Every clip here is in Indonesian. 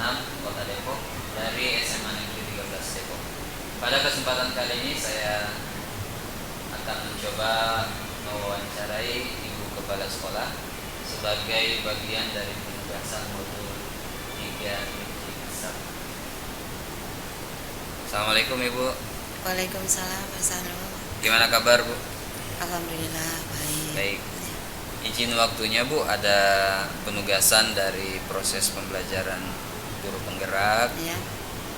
6, Kota Depok, dari SMA Negeri 13 Depok. Pada kesempatan kali ini saya akan mencoba mewawancarai Ibu Kepala Sekolah sebagai bagian dari penugasan modul 3.1. Assalamualaikum Ibu. Waalaikumsalam Mas Anu. Gimana kabar Bu? Alhamdulillah baik. Baik. Izin waktunya Bu, ada penugasan dari proses pembelajaran guru penggerak. Ya.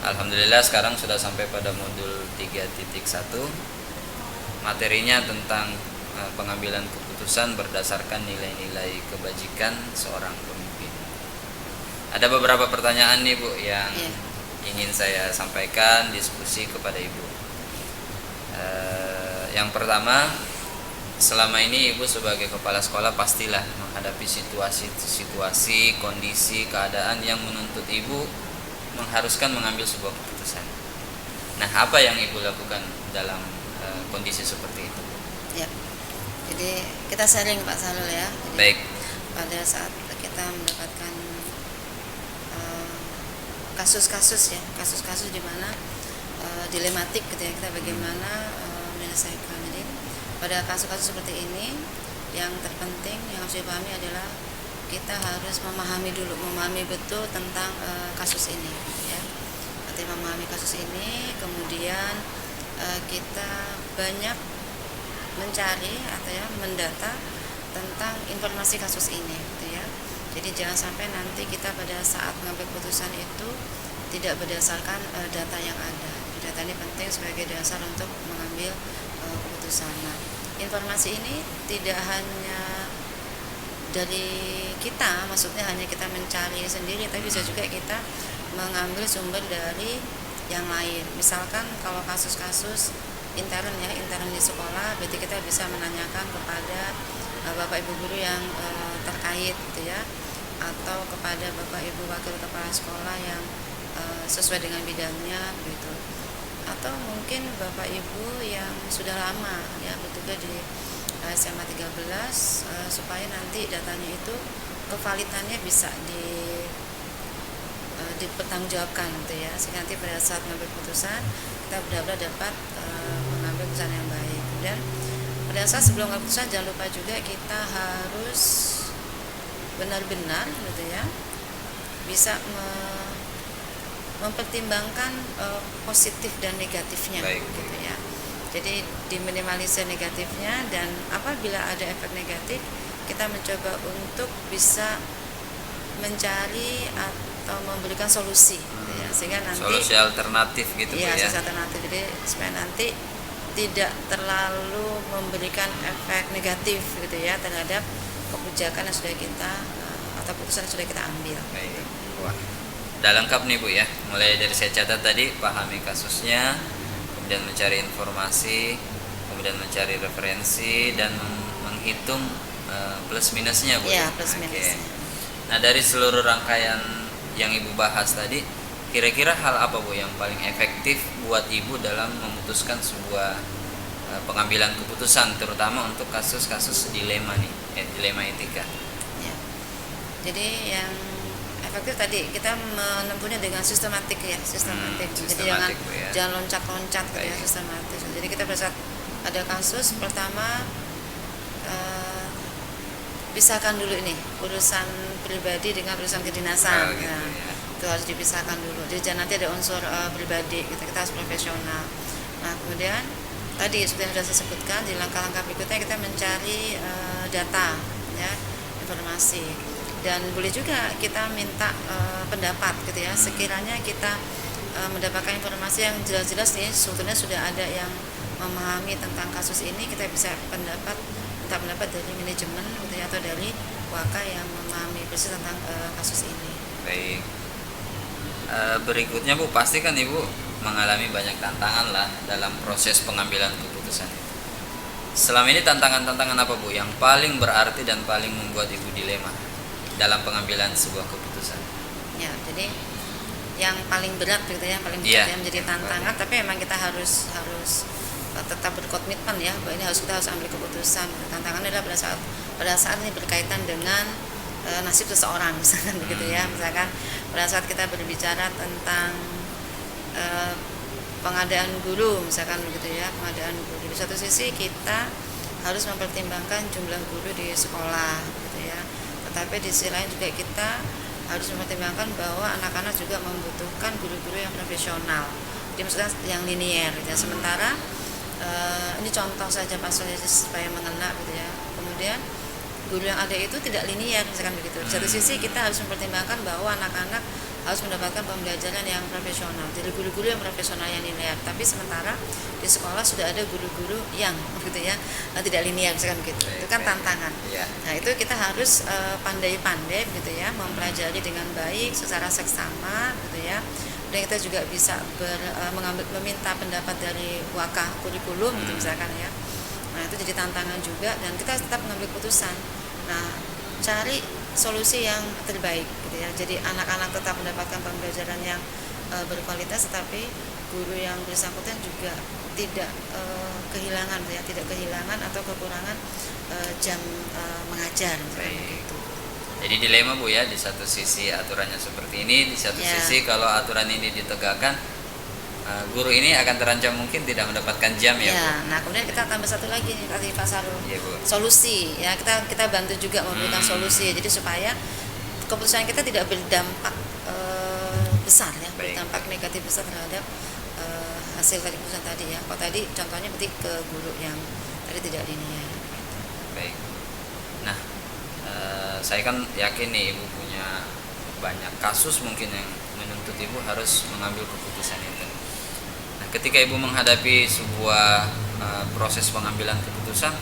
Alhamdulillah sekarang sudah sampai pada modul 3.1. Materinya tentang pengambilan keputusan berdasarkan nilai-nilai kebajikan seorang pemimpin. Ada beberapa pertanyaan nih Bu yang ingin saya sampaikan diskusi kepada Ibu. Yang pertama, selama ini Ibu sebagai kepala sekolah pastilah menghadapi situasi, kondisi, keadaan yang menuntut Ibu mengharuskan mengambil sebuah keputusan. Nah, apa yang Ibu lakukan dalam kondisi seperti itu? Ya. Jadi kita sharing Pak Salul ya. Jadi, baik. Pada saat kita mendapatkan kasus-kasus di mana dilematik gitu ya, kita bagaimana menyelesaikan. Jadi pada kasus-kasus seperti ini yang terpenting yang harus dipahami adalah kita harus memahami betul tentang kasus ini ya. Nanti memahami kasus ini, kemudian kita banyak mencari atau ya mendata tentang informasi kasus ini gitu ya. Jadi jangan sampai nanti kita pada saat mengambil keputusan itu tidak berdasarkan data yang ada. Data ini penting sebagai dasar untuk mengambil keputusan. Nah, informasi ini tidak hanya dari kita, maksudnya hanya kita mencari sendiri, tapi bisa juga kita mengambil sumber dari yang lain. Misalkan kalau kasus-kasus intern di sekolah, berarti kita bisa menanyakan kepada Bapak Ibu guru yang terkait gitu ya, atau kepada Bapak Ibu wakil kepala sekolah yang sesuai dengan bidangnya gitu. Atau mungkin Bapak Ibu yang sudah lama ya bertugas di SMA 13 supaya nanti datanya itu kevalitannya bisa dipertanggungjawabkan gitu ya, sehingga nanti pada saat mengambil keputusan kita benar-benar dapat mengambil keputusan yang baik. Dan pada saat sebelum mengambil keputusan jangan lupa juga kita harus benar-benar gitu ya bisa mempertimbangkan positif dan negatifnya. Baik. Gitu ya. Jadi diminimalisir negatifnya, dan apabila ada efek negatif kita mencoba untuk bisa mencari atau memberikan solusi gitu ya, sehingga nanti solusi alternatif gitu ya, ya. solusi alternatif. Jadi supaya nanti tidak terlalu memberikan efek negatif gitu ya terhadap kebijakan yang sudah kita atau putusan yang sudah kita ambil. Baik. Wah, udah lengkap nih Bu ya. Mulai dari saya catat tadi, pahami kasusnya, kemudian mencari informasi, kemudian mencari referensi, dan menghitung plus minusnya Bu. Iya, plus minusnya. Nah, dari seluruh rangkaian yang Ibu bahas tadi, kira-kira hal apa Bu yang paling efektif buat Ibu dalam memutuskan sebuah pengambilan keputusan, terutama untuk kasus-kasus dilema nih, dilema etika? Ya. Jadi yang efektif tadi kita menempuhnya dengan sistematik ya, sistematik. Jadi jangan loncat-loncat gitu ya, sistematis. Jadi kita pada saat ada kasus pertama pisahkan dulu ini urusan pribadi dengan urusan kedinasan. Gitu, nah, ya. Itu harus dipisahkan dulu. Jadi jangan nanti ada unsur pribadi gitu. Kita harus profesional. Nah, kemudian tadi sudah saya sebutkan di langkah-langkah berikutnya kita mencari data ya, informasi. Dan boleh juga kita minta pendapat gitu ya. Sekiranya kita mendapatkan informasi yang jelas-jelas nih sebetulnya sudah ada yang memahami tentang kasus ini, kita bisa minta pendapat dari manajemen gitu ya, atau dari waka yang memahami persis tentang kasus ini. Baik. Berikutnya Bu, pasti kan Ibu mengalami banyak tantangan lah dalam proses pengambilan keputusan. Selama ini tantangan-tantangan apa Bu yang paling berarti dan paling membuat Ibu dilema dalam pengambilan sebuah keputusan? Ya, jadi yang paling berat gitu ya, yang paling berat yang menjadi tantangan, tapi memang kita harus tetap berkomitmen ya bahwa ini kita harus ambil keputusan. Tantangannya adalah pada saat ini berkaitan dengan nasib seseorang misalkan begitu ya, misalkan pada saat kita berbicara tentang eh, pengadaan guru misalkan begitu ya, pengadaan guru di satu sisi kita harus mempertimbangkan jumlah guru di sekolah gitu ya, tetapi di sisi lain juga kita harus mempertimbangkan bahwa anak-anak juga membutuhkan guru-guru yang profesional, jadi maksudnya yang linier gitu ya. Sementara ini contoh saja Pak Soleh supaya mengena gitu ya, kemudian guru yang ada itu tidak linier misalkan begitu. Di satu sisi kita harus mempertimbangkan bahwa anak-anak harus mendapatkan pembelajaran yang profesional, jadi guru-guru yang profesional yang linear, tapi sementara di sekolah sudah ada guru-guru yang gitu ya tidak linear misalkan begitu. Itu kan tantangan. Nah itu kita harus pandai-pandai gitu ya, mempelajari dengan baik secara seksama gitu ya, dan kita juga bisa meminta pendapat dari wakah kurikulum gitu misalkan ya. Nah itu jadi tantangan juga, dan kita tetap mengambil keputusan. Nah cari solusi yang terbaik gitu ya, jadi anak-anak tetap mendapatkan pembelajaran yang berkualitas, tetapi guru yang bersangkutan juga tidak kehilangan ya, tidak kehilangan atau kekurangan jam mengajar gitu. Jadi dilema Bu ya, di satu sisi aturannya seperti ini, di satu sisi kalau aturan ini ditegakkan, guru ini akan terancam mungkin tidak mendapatkan jam ya Bu. Nah kemudian kita tambah satu lagi nih tadi Pak Sarul, solusi ya, kita bantu juga memberikan solusi, jadi supaya keputusan kita tidak berdampak besar ya, berdampak negatif besar terhadap hasil dari keputusan tadi ya. Kalau tadi contohnya berarti ke guru yang tadi tidak linear. Baik. Nah saya kan yakin nih Ibu punya banyak kasus mungkin yang menuntut Ibu harus mengambil keputusan itu. Nah ketika Ibu menghadapi sebuah proses pengambilan keputusan,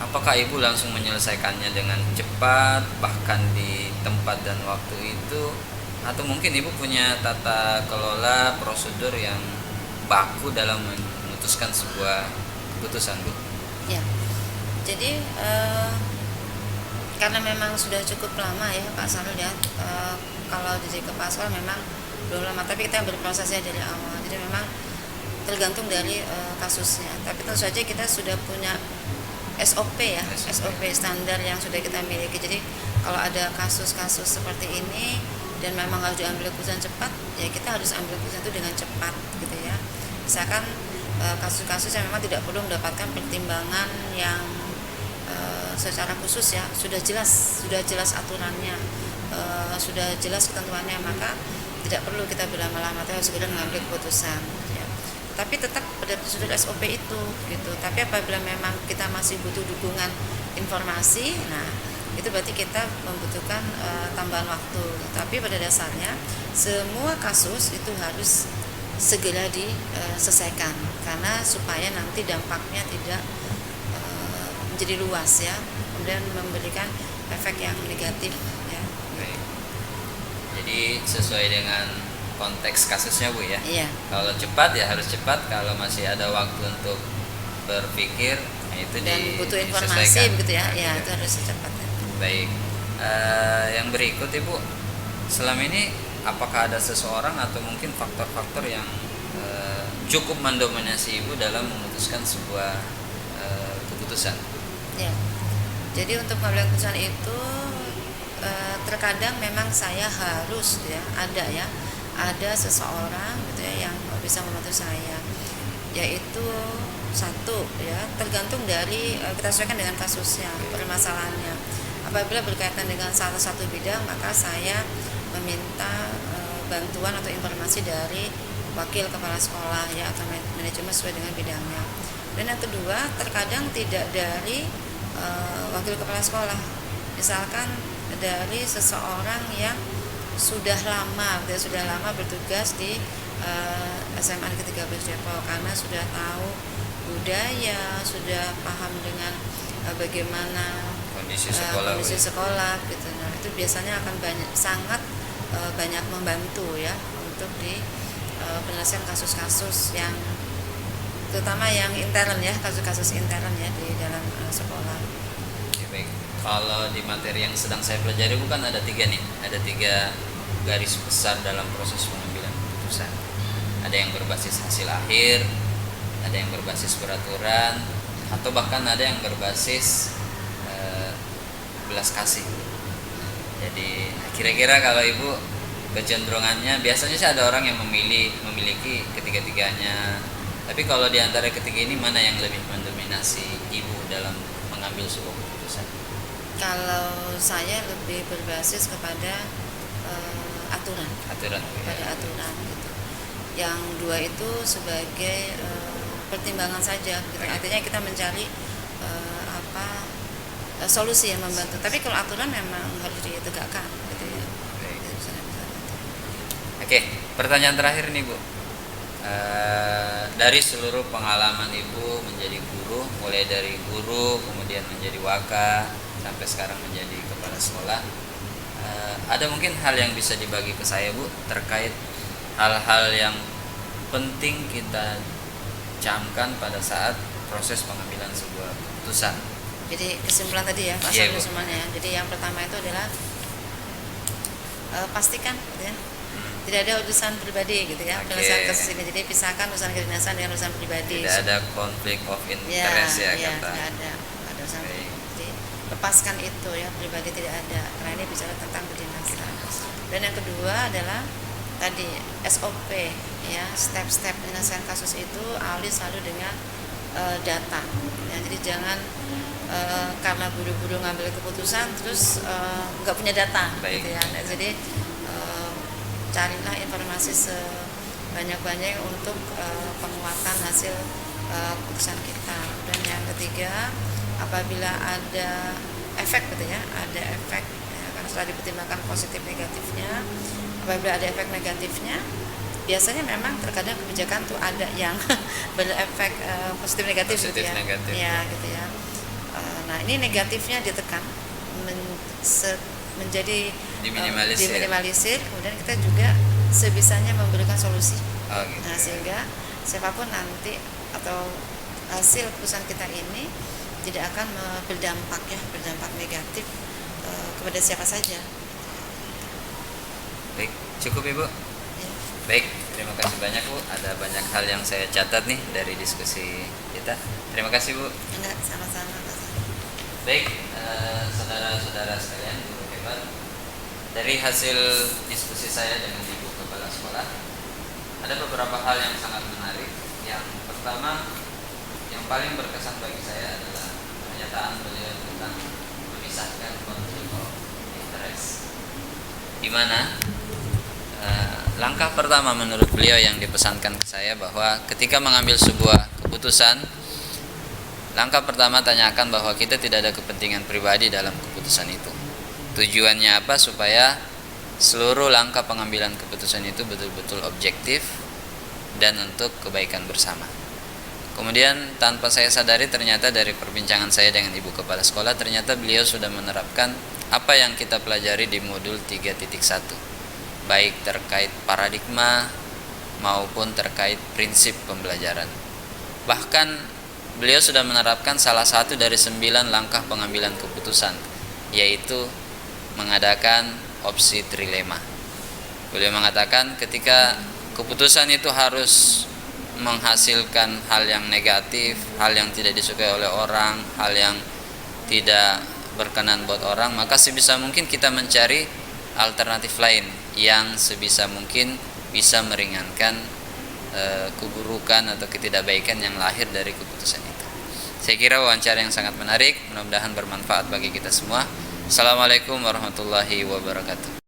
apakah Ibu langsung menyelesaikannya dengan cepat bahkan di tempat dan waktu itu, atau mungkin Ibu punya tata kelola prosedur yang baku dalam memutuskan sebuah keputusan Bu? Ya, jadi karena memang sudah cukup lama ya Pak Sarul ya, kalau jadi kepala sekolah memang belum lama, tapi kita berprosesnya dari awal, jadi memang tergantung dari kasusnya, tapi tentu saja kita sudah punya SOP ya, SOP standar yang sudah kita miliki. Jadi kalau ada kasus-kasus seperti ini dan memang harus diambil keputusan cepat, ya kita harus ambil keputusan itu dengan cepat gitu ya. Misalkan kasus-kasus yang memang tidak perlu mendapatkan pertimbangan yang secara khusus ya, sudah jelas aturannya, sudah jelas ketentuannya, maka tidak perlu kita berlama-lama, kita harus segera mengambil keputusan gitu ya. Tapi tetap pada prosedur SOP itu gitu. Tapi apabila memang kita masih butuh dukungan informasi, nah itu berarti kita membutuhkan tambahan waktu. Tapi pada dasarnya semua kasus itu harus segera diselesaikan, karena supaya nanti dampaknya tidak menjadi luas ya, kemudian memberikan efek yang negatif ya. Baik. Jadi sesuai dengan konteks kasusnya Bu ya. Iya. Kalau cepat ya harus cepat, kalau masih ada waktu untuk berpikir, nah itu dan butuh informasi begitu ya, ya itu harus secepatnya. Baik. Yang berikut Ibu, selama ini apakah ada seseorang atau mungkin faktor-faktor yang cukup mendominasi Ibu dalam memutuskan sebuah keputusan? Ya. Jadi untuk mengambil keputusan itu terkadang memang saya harus ya ada seseorang gitu ya yang bisa membantu saya, yaitu satu ya, tergantung dari kita sesuaikan dengan kasusnya, permasalahannya. Apabila berkaitan dengan salah satu bidang, maka saya meminta bantuan atau informasi dari wakil kepala sekolah ya, atau manajemen sesuai dengan bidangnya. Dan yang kedua, terkadang tidak dari wakil kepala sekolah, misalkan dari seseorang yang sudah lama bertugas di SMA Negeri 13 Depok, karena sudah tahu budaya, sudah paham dengan bagaimana kondisi sekolah gitu. Nah, itu biasanya akan sangat banyak membantu ya untuk di penyelesaian kasus-kasus yang terutama yang intern ya, kasus-kasus intern ya di dalam sekolah. Oke, baik. Kalau di materi yang sedang saya pelajari bukan ada 3 nih, ada 3 garis besar dalam proses pengambilan keputusan. Ada yang berbasis hasil akhir, ada yang berbasis peraturan, atau bahkan ada yang berbasis belas kasih. Jadi kira-kira kalau Ibu kecenderungannya biasanya sih ada orang yang memiliki ketiga-tiganya. Tapi kalau di antara ketiga ini mana yang lebih mendominasi ibu dalam mengambil sebuah keputusan? Kalau saya lebih berbasis kepada aturan, Aturan. pada aturan gitu. Yang dua itu sebagai pertimbangan saja gitu. Artinya kita mencari solusi yang membantu. Tapi kalau aturan memang harus ditegakkan gitu ya. Baik. Itu misalnya. Oke, pertanyaan terakhir nih Bu. Dari seluruh pengalaman Ibu menjadi guru, mulai dari guru kemudian menjadi waka sampai sekarang menjadi kepala sekolah, ada mungkin hal yang bisa dibagi ke saya Bu terkait hal-hal yang penting kita camkan pada saat proses pengambilan sebuah keputusan. Jadi kesimpulan tadi ya, Pak Iya, Bu. semuanya ya. Jadi yang pertama itu adalah pastikan gitu ya, tidak ada urusan pribadi gitu ya. Oke. Penyelesaian kasus ini, jadi pisahkan urusan kedinasan dengan urusan pribadi. Tidak ada konflik of Ya, interest ya, ya, kata. tidak ada urusan Baik. pribadi. Jadi lepaskan itu ya, pribadi tidak ada, karena ini bicara tentang kedinasan. Dan yang kedua adalah tadi SOP ya, step-step penyelesaian kasus itu awali selalu dengan data ya. Jadi jangan karena buru-buru ngambil keputusan terus nggak punya data. Baik. Gitu ya. Nah, jadi carilah informasi sebanyak-banyaknya untuk penguatan hasil keputusan kita. Dan yang ketiga, apabila ada efek gitu ya, ada efek ya, karena setelah dipertimbangkan positif negatifnya, apabila ada efek negatifnya, biasanya memang terkadang kebijakan tuh ada yang berefek positif negatif gitu Positif ya. negatif. Ya gitu ya. Nah ini negatifnya ditekan menjadi diminimalisir, kemudian kita juga sebisanya memberikan solusi. Oh, gitu. Nah sehingga siapapun nanti atau hasil keputusan kita ini tidak akan berdampak negatif kepada siapa saja. Baik, cukup Ibu. Ya. Baik, terima kasih banyak Bu. Ada banyak hal yang saya catat nih dari diskusi kita. Terima kasih Bu. Enggak, sama-sama. Baik, saudara-saudara sekalian, guru hebat. Dari hasil diskusi saya dengan Ibu Kepala Sekolah, ada beberapa hal yang sangat menarik. Yang pertama, yang paling berkesan bagi saya adalah pernyataan beliau tentang memisahkan konflik of interest. Di mana langkah pertama menurut beliau yang dipesankan ke saya bahwa ketika mengambil sebuah keputusan, langkah pertama tanyakan bahwa kita tidak ada kepentingan pribadi dalam keputusan itu. Tujuannya apa? Supaya seluruh langkah pengambilan keputusan itu betul-betul objektif dan untuk kebaikan bersama. Kemudian tanpa saya sadari ternyata dari perbincangan saya dengan Ibu Kepala Sekolah, ternyata beliau sudah menerapkan apa yang kita pelajari di modul 3.1, baik terkait paradigma maupun terkait prinsip pembelajaran. Bahkan beliau sudah menerapkan salah satu dari 9 langkah pengambilan keputusan, yaitu mengadakan opsi trilema. Beliau mengatakan ketika keputusan itu harus menghasilkan hal yang negatif, hal yang tidak disukai oleh orang, hal yang tidak berkenan buat orang, maka sebisa mungkin kita mencari alternatif lain yang sebisa mungkin bisa meringankan keburukan atau ketidakbaikan yang lahir dari keputusan itu. Saya kira wawancara yang sangat menarik, mudah-mudahan bermanfaat bagi kita semua. Assalamualaikum warahmatullahi wabarakatuh.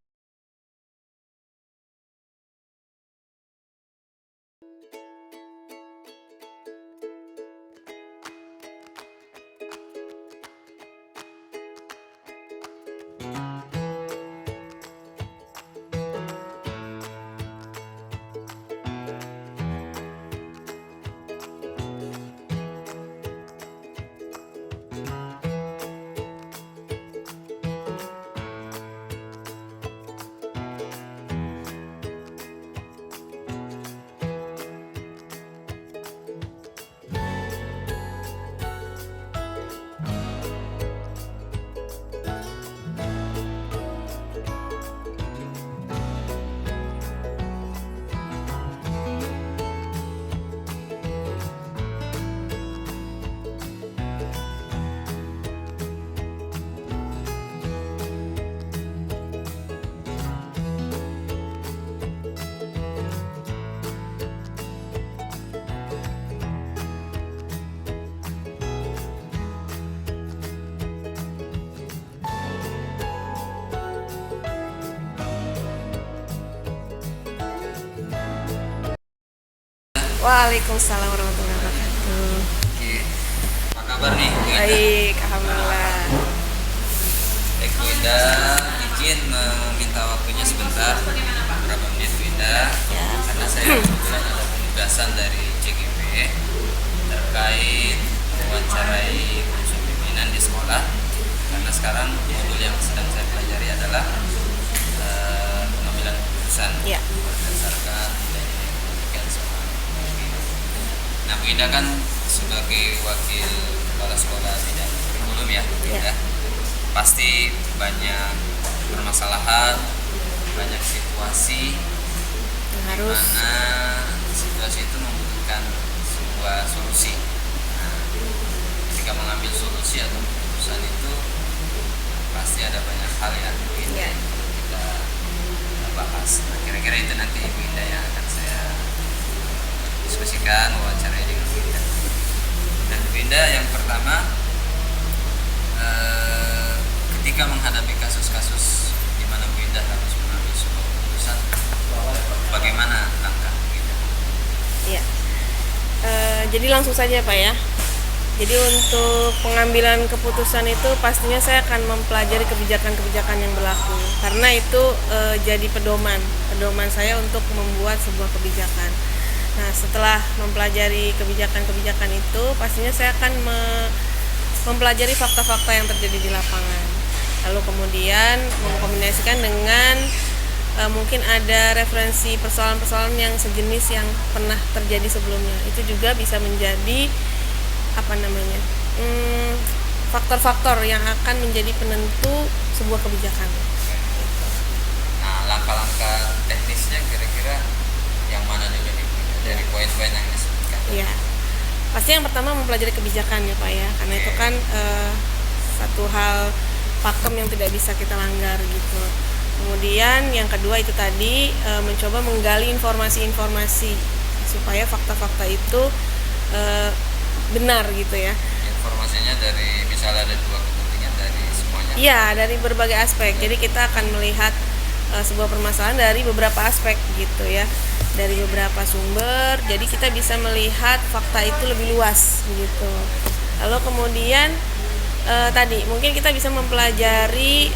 Waalaikumsalam warahmatullahi wabarakatuh. Oke. Apa kabar nih Bu Indah? Baik, alhamdulillah. Baik Bu Indah, izin meminta waktunya sebentar, beberapa menit Bu Indah, Ya. karena saya kebetulan ada penugasan dari CGP terkait mewawancarai unsur pimpinan di sekolah. Karena sekarang modul yang sedang saya pelajari adalah pengambilan keputusan Ya. berdasarkan nilai-nilai pendidikan seorang pimpinan. Nah Bu Indah kan sebagai wakil kepala sekolah bidang kurikulum ya Bu Ya. Indah, pasti banyak permasalahan, banyak situasi Yang di harus mana situasi itu membutuhkan sebuah solusi. Nah, ketika mengambil solusi atau keputusan itu pasti ada banyak hal ya Bu Indah Ya. yang perlu kita bahas. Nah, kira-kira itu nanti Bu Indah yang akan saya diskusikan, wawancarai dengan Bu Indah. Dan Bu Indah yang pertama, ketika menghadapi kasus-kasus di mana Bu Indah harus mengambil sebuah keputusan, bagaimana langkah Bu Indah? ya. Jadi langsung saja Pak ya. Jadi untuk pengambilan keputusan itu pastinya saya akan mempelajari kebijakan-kebijakan yang berlaku karena itu jadi pedoman saya untuk membuat sebuah kebijakan. Nah setelah mempelajari kebijakan-kebijakan itu pastinya saya akan mempelajari fakta-fakta yang terjadi di lapangan. Lalu kemudian mengkombinasikan dengan mungkin ada referensi persoalan-persoalan yang sejenis yang pernah terjadi sebelumnya. Itu juga bisa menjadi faktor-faktor yang akan menjadi penentu sebuah kebijakan. Nah, langkah-langkah teknisnya kira-kira yang mana dulu nih Bu Indah, dari poin-poin yang disebutkan? Ya, pasti yang pertama mempelajari kebijakan ya Pak ya, karena itu kan satu hal pakem yang tidak bisa kita langgar gitu. Kemudian yang kedua itu tadi mencoba menggali informasi-informasi supaya fakta-fakta itu benar gitu ya. Informasinya dari misalnya ada dua kepentingan dari semuanya. Iya, dari berbagai aspek. Jadi kita akan melihat sebuah permasalahan dari beberapa aspek gitu ya. Dari beberapa sumber. Jadi kita bisa melihat fakta itu lebih luas gitu. Lalu kemudian tadi mungkin kita bisa mempelajari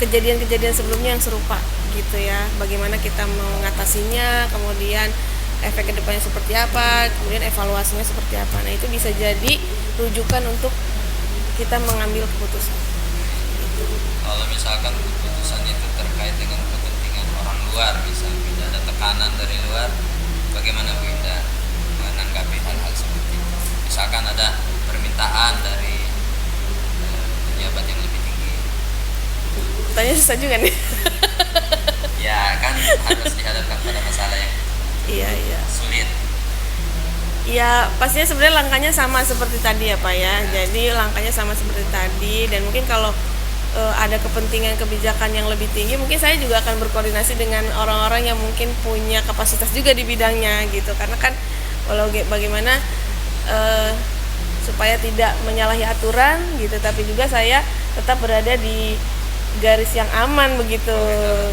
kejadian-kejadian sebelumnya yang serupa gitu ya. Bagaimana kita mengatasinya, kemudian efek kedepannya seperti apa, kemudian evaluasinya seperti apa. Nah itu bisa jadi rujukan untuk kita mengambil keputusan. Kalau misalkan keputusan itu terkait dengan kepentingan orang luar, misalnya tidak ada tekanan dari luar, bagaimana Bu Indah menanggapi hal-hal seperti itu? Misalkan ada permintaan dari pejabat yang lebih tinggi. Tanya susah juga nih. Ya kan harus dihadapkan pada masalah yang Iya. sulit. Ya pastinya sebenarnya langkahnya sama seperti tadi ya Pak ya. Jadi langkahnya sama seperti tadi dan mungkin kalau ada kepentingan kebijakan yang lebih tinggi, mungkin saya juga akan berkoordinasi dengan orang-orang yang mungkin punya kapasitas juga di bidangnya gitu. Karena kan walau bagaimana supaya tidak menyalahi aturan gitu, tapi juga saya tetap berada di garis yang aman begitu,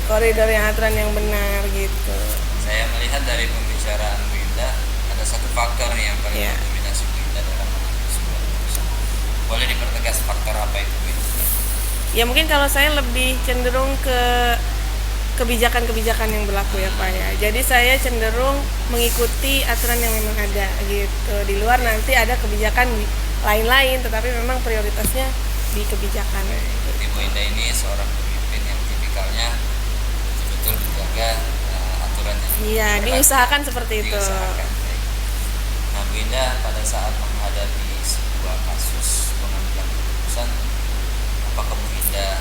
koridor yang aturan yang benar gitu. Saya melihat dari pembicaraan Bu Indah ada satu faktor nih yang paling mendominasi Bu Indah dalam mengambil sebuah keputusan. Boleh dipertegas faktor apa itu Bu Indah? Ya mungkin kalau saya lebih cenderung ke kebijakan-kebijakan yang berlaku ya Pak ya. Jadi saya cenderung mengikuti aturan yang memang ada gitu. Di luar nanti ada kebijakan lain-lain, tetapi memang prioritasnya di kebijakan. Berarti Bu Indah ini seorang pemimpin yang tipikalnya betul-betul menjaga aturan yang Iya, diusahakan seperti itu. diusahakan. Nah Bu Indah pada saat menghadapi sebuah kasus pengambilan keputusan, apakah Bu Indah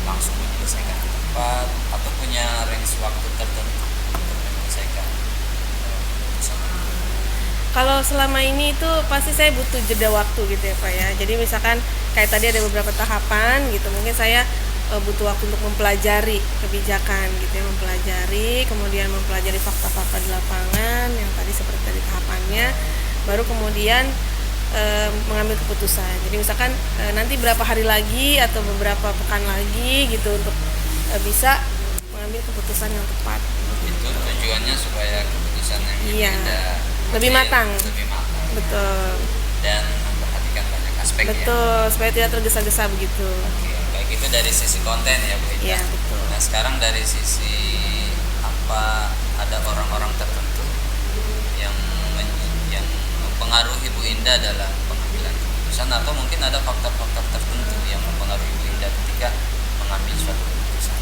langsung menyelesaikan di tempat atau punya range waktu tertentu untuk menyelesaikan keputusan? Kalau selama ini itu pasti saya butuh jeda waktu gitu ya Pak ya. Jadi misalkan kayak tadi ada beberapa tahapan gitu, mungkin saya butuh waktu untuk mempelajari kebijakan gitu ya, kemudian mempelajari fakta-fakta di lapangan yang tadi seperti tadi tahapannya, baru kemudian mengambil keputusan. Jadi misalkan nanti berapa hari lagi atau beberapa pekan lagi gitu untuk bisa mengambil keputusan yang tepat. Itu tujuannya supaya keputusan yang Bu Iya. Indah Lebih matang. lebih matang Betul. dan memperhatikan banyak aspek ya. Betul, supaya tidak tergesa-gesa begitu. Oke, baik itu dari sisi konten ya Bu Indah. Iya, betul. Nah sekarang dari sisi apa, ada orang-orang tertentu yang yang mempengaruhi Bu Indah dalam pengambilan keputusan, atau mungkin ada faktor-faktor tertentu yang mempengaruhi Bu Indah ketika mengambil suatu keputusan?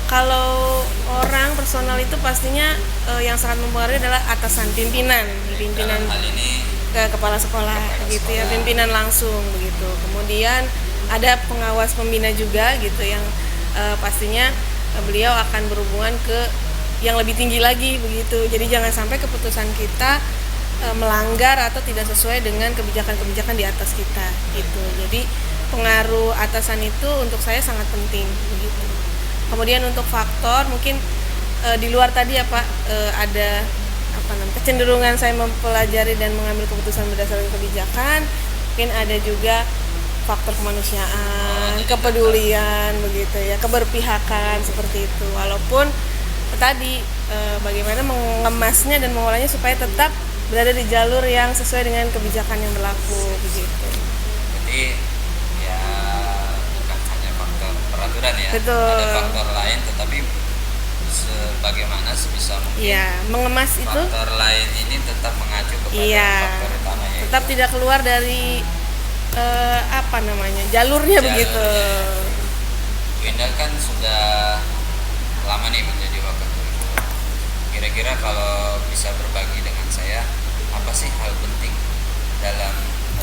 Kalau orang personal itu pastinya yang sangat mempengaruhi adalah atasan, pimpinan Dalam hal ini ke kepala sekolah Kepala gitu ya, sekolah. pimpinan langsung begitu. Kemudian ada pengawas pembina juga gitu yang pastinya beliau akan berhubungan ke yang lebih tinggi lagi begitu. Jadi jangan sampai keputusan kita melanggar atau tidak sesuai dengan kebijakan-kebijakan di atas kita gitu. Jadi pengaruh atasan itu untuk saya sangat penting begitu. Kemudian untuk faktor mungkin di luar tadi ya Pak, ada apa namanya, kecenderungan saya mempelajari dan mengambil keputusan berdasarkan kebijakan. Mungkin ada juga faktor kemanusiaan, kepedulian begitu ya, keberpihakan seperti itu. Walaupun tadi bagaimana mengemasnya dan mengolahnya supaya tetap berada di jalur yang sesuai dengan kebijakan yang berlaku begitu. jadi ya bukan hanya faktor peraturan ya, Betul. ada faktor lain, tetapi sebagaimana sebisa mungkin Iya, mengemas itu faktor lain ini tetap mengacu kepada iya, faktor utama ya. tetap tidak keluar dari apa namanya, jalurnya begitu. Bu Indah kan sudah lama nih menjadi wakil kurikulum. Kira-kira kalau bisa berbagi dengan saya, apa sih hal penting dalam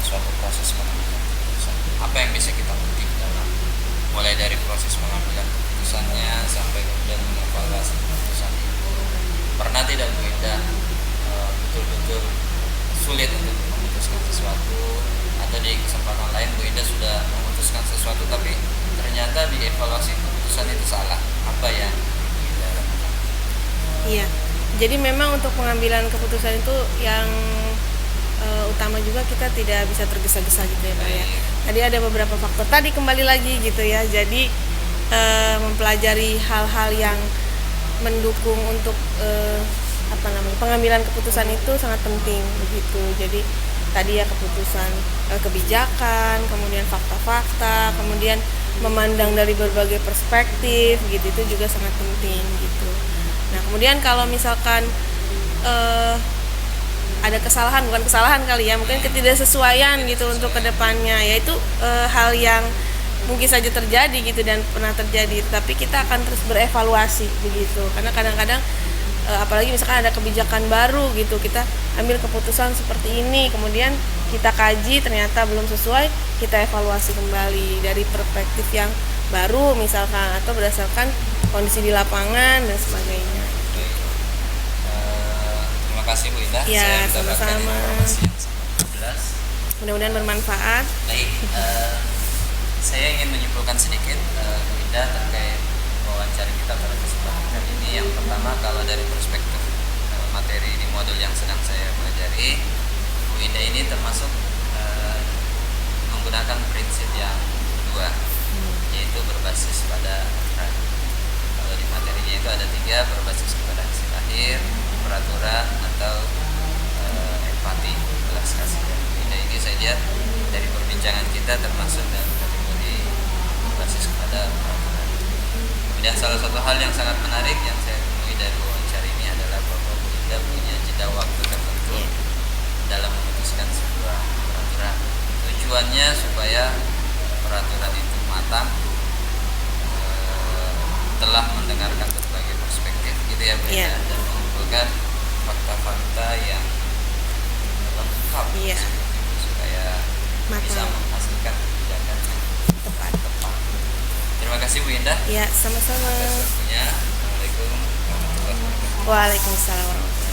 suatu proses pengambilan keputusan? Apa yang bisa kita petik dalam mulai dari proses pengambilan keputusannya sampai kemudian mengevaluasi keputusan itu? Pernah tidak Bu Indah betul-betul sulit untuk memutuskan sesuatu, atau di kesempatan lain Bu Indah sudah memutuskan sesuatu tapi ternyata di evaluasi keputusan itu salah? Apa yang Bu Indah lakukan? Iya. Jadi memang untuk pengambilan keputusan itu yang utama juga kita tidak bisa tergesa-gesa gitu ya Pak ya. Tadi ada beberapa faktor. Tadi kembali lagi gitu ya. Jadi mempelajari hal-hal yang mendukung untuk apa namanya, pengambilan keputusan itu sangat penting begitu. Jadi tadi ya keputusan kebijakan, kemudian fakta-fakta, kemudian memandang dari berbagai perspektif gitu, itu juga sangat penting gitu. Nah kemudian kalau misalkan ada kesalahan, bukan kesalahan kali ya, mungkin ketidaksesuaian gitu untuk kedepannya, yaitu hal yang mungkin saja terjadi gitu dan pernah terjadi, tapi kita akan terus berevaluasi begitu, karena kadang-kadang apalagi misalkan ada kebijakan baru gitu, kita ambil keputusan seperti ini, kemudian kita kaji ternyata belum sesuai, kita evaluasi kembali dari perspektif yang baru misalkan, atau berdasarkan kondisi di lapangan dan sebagainya. Terima kasih Bu Indah. Ya, Saya mendapatkan sama-sama. informasi yang sangat jelas. Mudah-mudahan bermanfaat. Baik, saya ingin menyimpulkan sedikit Bu Indah terkait wawancara kita pada kesempatan kali ini. Yang pertama, kalau dari perspektif materi di modul yang sedang saya pelajari, Bu Indah ini termasuk menggunakan prinsip yang kedua, yaitu berbasis pada aturan. Kalau di materinya itu ada 3, berbasis kepada hasil akhir, peraturan, atau empati, belas kasihan. Bu Indah ini saya lihat dari perbincangan kita termasuk dalam kategori berbasis kepada peraturan. Kemudian salah satu hal yang sangat menarik yang saya temui dari wawancara ini adalah bahwa Bu Indah punya jeda waktu tertentu dalam memutuskan sebuah peraturan. Tujuannya supaya peraturan itu matang, telah mendengarkan berbagai perspektif gitu ya Bu Indah, dan mengumpulkan fakta-fakta yang lengkap seperti itu, supaya bisa menghasilkan kebijakan yang tepat. Terima kasih Bu Indah. Ya, sama-sama. Atas waktunya. Assalamualaikum warahmatullahi wabarakatuh. Waalaikumsalam warahmatullahi wabarakatuh.